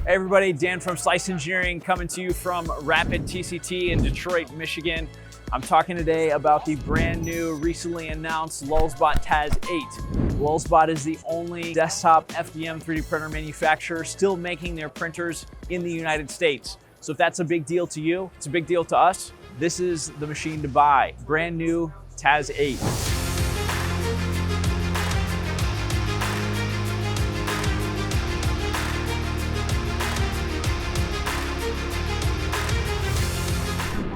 Hey everybody, Dan from Slice Engineering coming to you from Rapid TCT in Detroit, Michigan. I'm talking today about the brand new, recently announced LulzBot TAZ 8. LulzBot is the only desktop FDM 3D printer manufacturer still making their printers in the United States. So if that's a big deal to you, it's a big deal to us. This is the machine to buy. Brand new TAZ 8.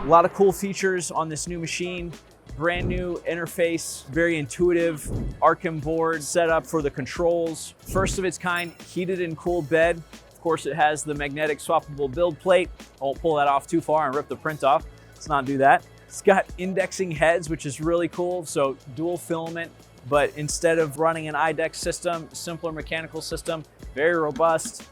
A lot of cool features on this new machine. Brand new interface, very intuitive Arkham board set up for the controls. First of its kind, heated and cooled bed. Of course, it has the magnetic swappable build plate. I won't pull that off too far and rip the print off. Let's not do that. It's got indexing heads, which is really cool. So dual filament, but instead of running an IDEX system, simpler mechanical system, very robust.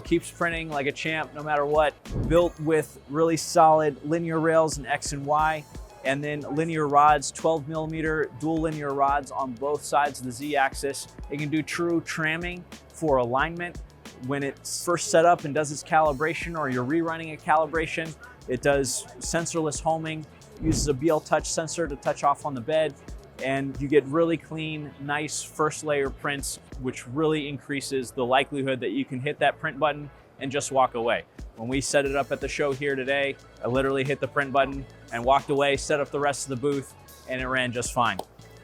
Keeps printing like a champ no matter what. Built with really solid linear rails in X and Y, and then linear rods, 12 millimeter dual linear rods on both sides of the Z axis. It can do true tramming for alignment. When it's first set up and does its calibration, or you're rerunning a calibration, it does sensorless homing, uses a BL touch sensor to touch off on the bed, and you get really clean, nice first layer prints, which really increases the likelihood that you can hit that print button and just walk away. When we set it up at the show here today, I literally hit the print button and walked away, set up the rest of the booth, and it ran just fine.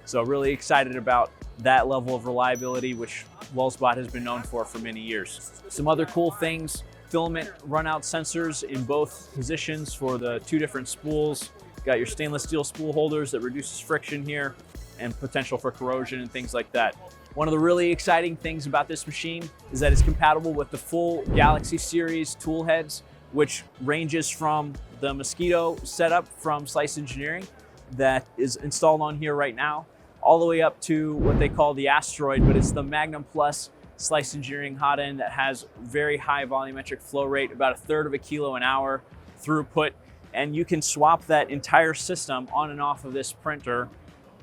So really excited about that level of reliability, which LulzBot has been known for many years. Some other cool things: filament runout sensors in both positions for the two different spools. Got your stainless steel spool holders that reduces friction here and potential for corrosion and things like that. One of the really exciting things about this machine is that it's compatible with the full Galaxy series tool heads, which ranges from the Mosquito setup from Slice Engineering that is installed on here right now, all the way up to what they call the Asteroid, but it's the Magnum Plus Slice Engineering hot end that has very high volumetric flow rate, about 1/3 of a kilo an hour throughput. And you can swap that entire system on and off of this printer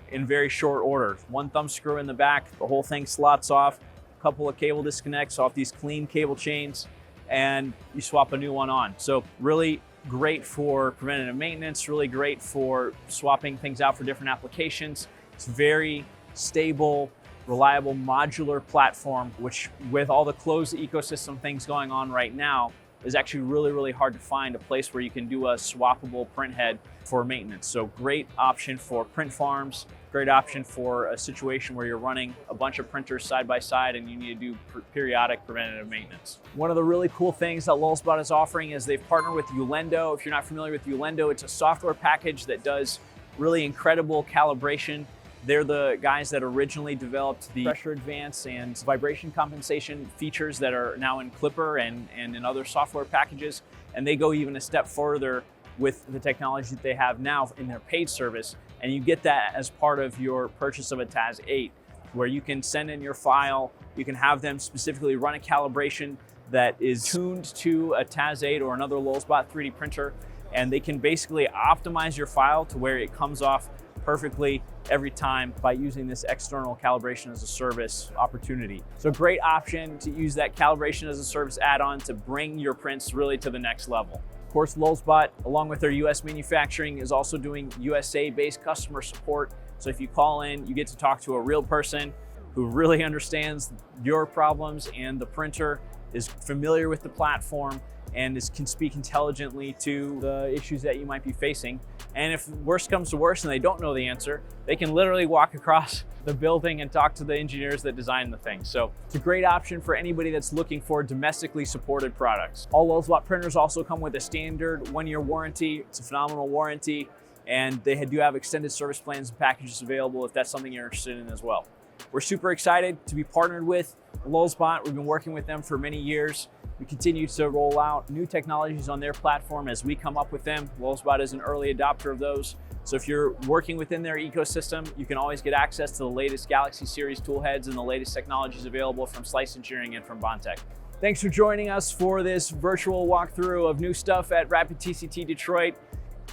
in very short order. One thumb screw in the back, the whole thing slots off, a couple of cable disconnects off these clean cable chains, and you swap a new one on. So really great for preventative maintenance, really great for swapping things out for different applications. It's very stable, reliable, modular platform, which with all the closed ecosystem things going on right now, is actually really hard to find a place where you can do a swappable print head for maintenance. So great option for print farms, great option for a situation where you're running a bunch of printers side by side and you need to do periodic preventative maintenance. One of the really cool things that LulzBot is offering is they've partnered with Ulendo. If you're not familiar with Ulendo, it's a software package that does really incredible calibration. They're the guys that originally developed the pressure advance and vibration compensation features that are now in Clipper and in other software packages. And they go even a step further with the technology that they have now in their paid service. And you get that as part of your purchase of a TAZ 8, where you can send in your file, you can have them specifically run a calibration that is tuned to a TAZ 8 or another LulzBot 3D printer. And they can basically optimize your file to where it comes off perfectly every time by using this external calibration as a service opportunity. So great option to use that calibration as a service add-on to bring your prints really to the next level. Of course, LulzBot, along with their US manufacturing, is also doing USA-based customer support. So if you call in, you get to talk to a real person who really understands your problems, and the printer is familiar with the platform and can speak intelligently to the issues that you might be facing. And if worst comes to worst and they don't know the answer, they can literally walk across the building and talk to the engineers that designed the thing. So it's a great option for anybody that's looking for domestically supported products. All LulzBot printers also come with a standard 1-year warranty. It's a phenomenal warranty, and they do have extended service plans and packages available if that's something you're interested in as well. We're super excited to be partnered with LulzBot. We've been working with them for many years. We continue to roll out new technologies on their platform as we come up with them. LulzBot is an early adopter of those. So if you're working within their ecosystem, you can always get access to the latest Galaxy series tool heads and the latest technologies available from Slice Engineering and from Bondtech. Thanks for joining us for this virtual walkthrough of new stuff at Rapid TCT Detroit.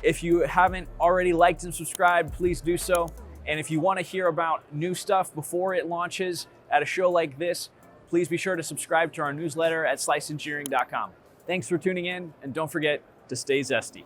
If you haven't already liked and subscribed, please do so. And if you want to hear about new stuff before it launches at a show like this, please be sure to subscribe to our newsletter at sliceengineering.com. Thanks for tuning in, and don't forget to stay zesty.